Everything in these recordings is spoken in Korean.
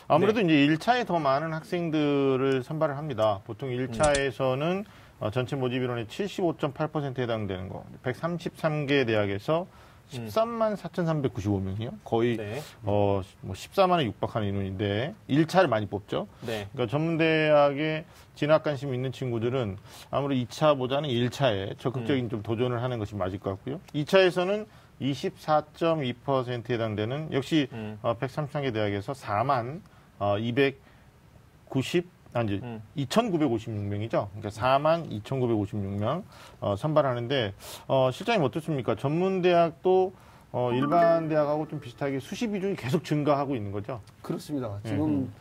아무래도 이제 1차에 더 많은 학생들을 선발을 합니다. 보통 1차에서는 전체 모집 인원의 75.8%에 해당되는 거. 133개 대학에서 13만 4,395명이요. 거의 뭐 14만에 육박하는 인원인데 1차를 많이 뽑죠. 그러니까 전문대학에 진학 관심 있는 친구들은 아무래도 2차보다는 1차에 적극적인 좀 도전을 하는 것이 맞을 것 같고요. 2차에서는 24.2%에 해당되는 역시 133개 대학에서 4만 2,956명이죠. 그러니까 4만 2,956명 선발하는데 실장님 어떻습니까? 전문대학도 일반 대학하고 좀 비슷하게 수시 비중이 계속 증가하고 있는 거죠? 그렇습니다. 지금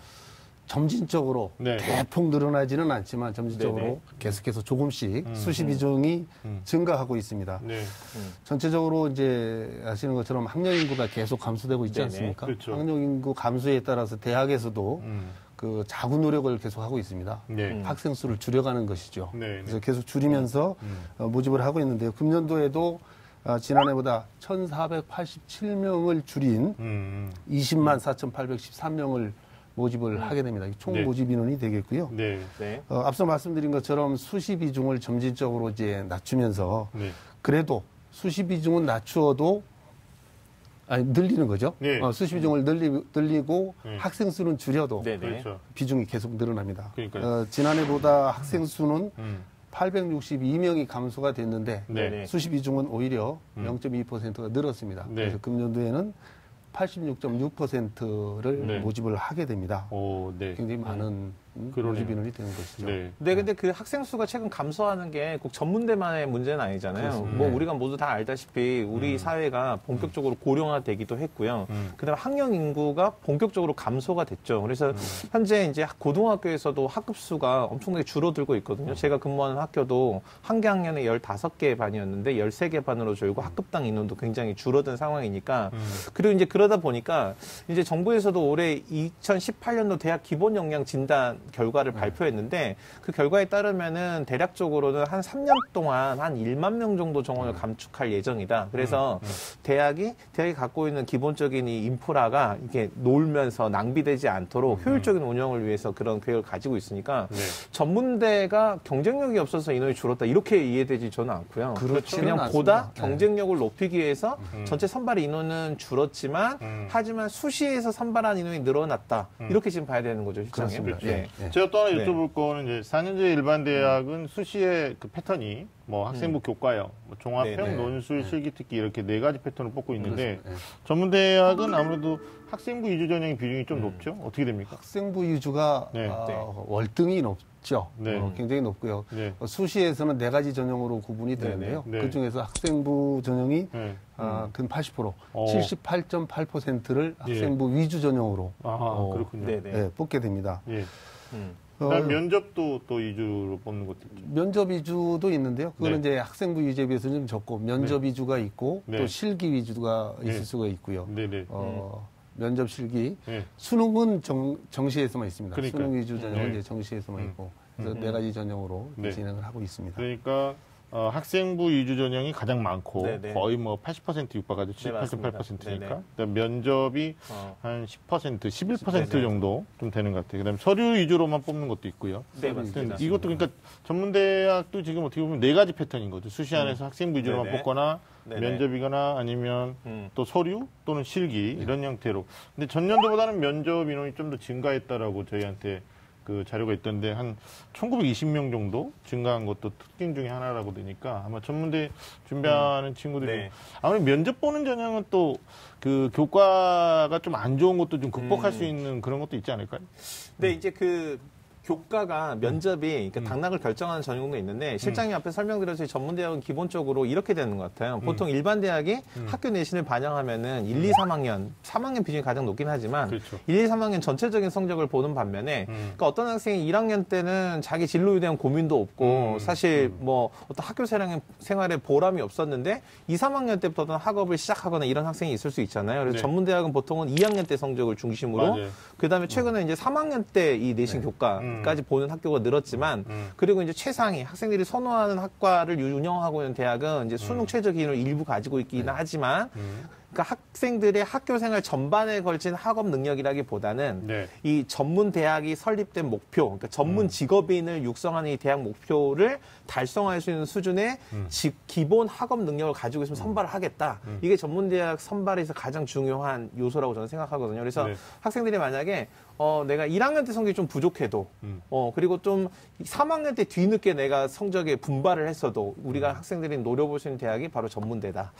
점진적으로 대폭 늘어나지는 않지만 점진적으로 계속해서 조금씩 수시 비중이 증가하고 있습니다. 전체적으로 이제 아시는 것처럼 학령 인구가 계속 감소되고 있지 않습니까? 그렇죠. 학령 인구 감소에 따라서 대학에서도 그 자구 노력을 계속 하고 있습니다. 학생 수를 줄여가는 것이죠. 그래서 계속 줄이면서 모집을 하고 있는데요. 금년도에도 지난해보다 1,487명을 줄인 20만 4,813명을 모집을 하게 됩니다. 총 모집 인원이 되겠고요. 앞서 말씀드린 것처럼 수시 비중을 점진적으로 이제 낮추면서 그래도 수시 비중은 낮추어도 늘리는 거죠. 수시 비중을 늘리고 학생 수는 줄여도 그렇죠. 비중이 계속 늘어납니다. 지난해보다 학생 수는 862명이 감소가 됐는데 수시 비중은 오히려 0.2%가 늘었습니다. 그래서 금년도에는 86.6%를 모집을 하게 됩니다. 굉장히 많은 모집 인원이 되는 것이죠. 근데 그 학생 수가 최근 감소하는 게 꼭 전문대만의 문제는 아니잖아요. 뭐 우리가 모두 다 알다시피 우리 사회가 본격적으로 고령화되기도 했고요. 그다음에 학령 인구가 본격적으로 감소가 됐죠. 그래서 현재 이제 고등학교에서도 학급 수가 엄청나게 줄어들고 있거든요. 제가 근무하는 학교도 한 개 학년에 15개 반이었는데 13개 반으로 줄고 학급당 인원도 굉장히 줄어든 상황이니까 그리고 이제 그러다 보니까 이제 정부에서도 올해 2018년도 대학 기본 역량 진단 결과를 발표했는데 그 결과에 따르면은 대략적으로는 한 3년 동안 한 1만 명 정도 정원을 감축할 예정이다. 그래서 대학이 갖고 있는 기본적인 이 인프라가 이게 놀면서 낭비되지 않도록 효율적인 운영을 위해서 그런 계획을 가지고 있으니까 전문대가 경쟁력이 없어서 인원이 줄었다 이렇게 이해되지 저는 않고요. 그냥 보다 경쟁력을 높이기 위해서 전체 선발 인원은 줄었지만 하지만 수시에서 선발한 인원이 늘어났다. 이렇게 지금 봐야 되는 거죠, 실장님. 제가 또 하나 여쭤볼 거는 이제 4년제 일반 대학은 수시의 그 패턴이 뭐 학생부 교과형, 뭐 종합형, 논술, 실기특기 이렇게 4가지 패턴을 뽑고 있는데 전문대학은 아무래도 학생부 위주 전형의 비중이 좀 높죠? 어떻게 됩니까? 학생부 위주가 월등히 높죠. 굉장히 높고요. 수시에서는 4가지 전형으로 구분이 되는데요. 그중에서 학생부 전형이 근 80%, 78.8%를 학생부 위주 전형으로 뽑게 됩니다. 면접도 또 위주로 뽑는 것도 있죠. 면접 위주도 있는데요. 그거는 이제 학생부 위주에 비해서 좀 적고 면접 위주가 있고 또 실기 위주가 있을 수가 있고요. 면접 실기, 수능은 정시에서만 있습니다. 수능 위주 전형은 이제 정시에서만 있고 그래서 4가지 전형으로 진행을 하고 있습니다. 그러니까 학생부 위주 전형이 가장 많고 거의 뭐 80% 육박하죠. 78.8%니까. 면접이 한 10%, 11% 정도 좀 되는 것 같아요. 그다음에 서류 위주로만 뽑는 것도 있고요. 맞습니다. 이것도 그러니까 전문대학도 지금 어떻게 보면 4가지 패턴인 거죠. 수시 안에서 학생부 위주로만 뽑거나 면접이거나 아니면 또 서류 또는 실기 이런 형태로. 근데 전년도보다는 면접 인원이 좀 더 증가했다라고 저희한테 그 자료가 있던데 한 1920명 정도 증가한 것도 특징 중에 하나라고 되니까 아마 전문대 준비하는 친구들이 아무래도 면접 보는 전형은 또 그 교과가 좀 안 좋은 것도 좀 극복할 수 있는 그런 것도 있지 않을까요? 근데 이제 그 교과가 면접이 그러니까 당락을 결정하는 전형도 있는데 실장님 앞에 설명드렸듯이 전문대학은 기본적으로 이렇게 되는 것 같아요. 보통 일반 대학이 학교 내신을 반영하면은 1, 2, 3학년 비중이 가장 높긴 하지만 1, 2, 3학년 전체적인 성적을 보는 반면에 그러니까 어떤 학생이 1학년 때는 자기 진로에 대한 고민도 없고 사실 뭐 어떤 학교 생활에 보람이 없었는데 2, 3학년 때부터 어떤 학업을 시작하거나 이런 학생이 있을 수 있잖아요. 그래서 전문대학은 보통은 2학년 때 성적을 중심으로 그다음에 최근에 이제 3학년 때 이 내신 교과 까지 보는 학교가 늘었지만 그리고 이제 최상위 학생들이 선호하는 학과를 운영하고 있는 대학은 이제 수능 최저 기준을 일부 가지고 있긴 하지만 그러니까 학생들의 학교 생활 전반에 걸친 학업 능력이라기보다는 이 전문 대학이 설립된 목표, 그러니까 전문 직업인을 육성하는 이 대학 목표를 달성할 수 있는 수준의 기본 학업 능력을 가지고 있으면 선발을 하겠다. 이게 전문대학 선발에서 가장 중요한 요소라고 저는 생각하거든요. 그래서 학생들이 만약에 내가 1학년 때 성적이 좀 부족해도 그리고 좀 3학년 때 뒤늦게 내가 성적에 분발을 했어도 우리가 학생들이 노려볼 수 있는 대학이 바로 전문대다.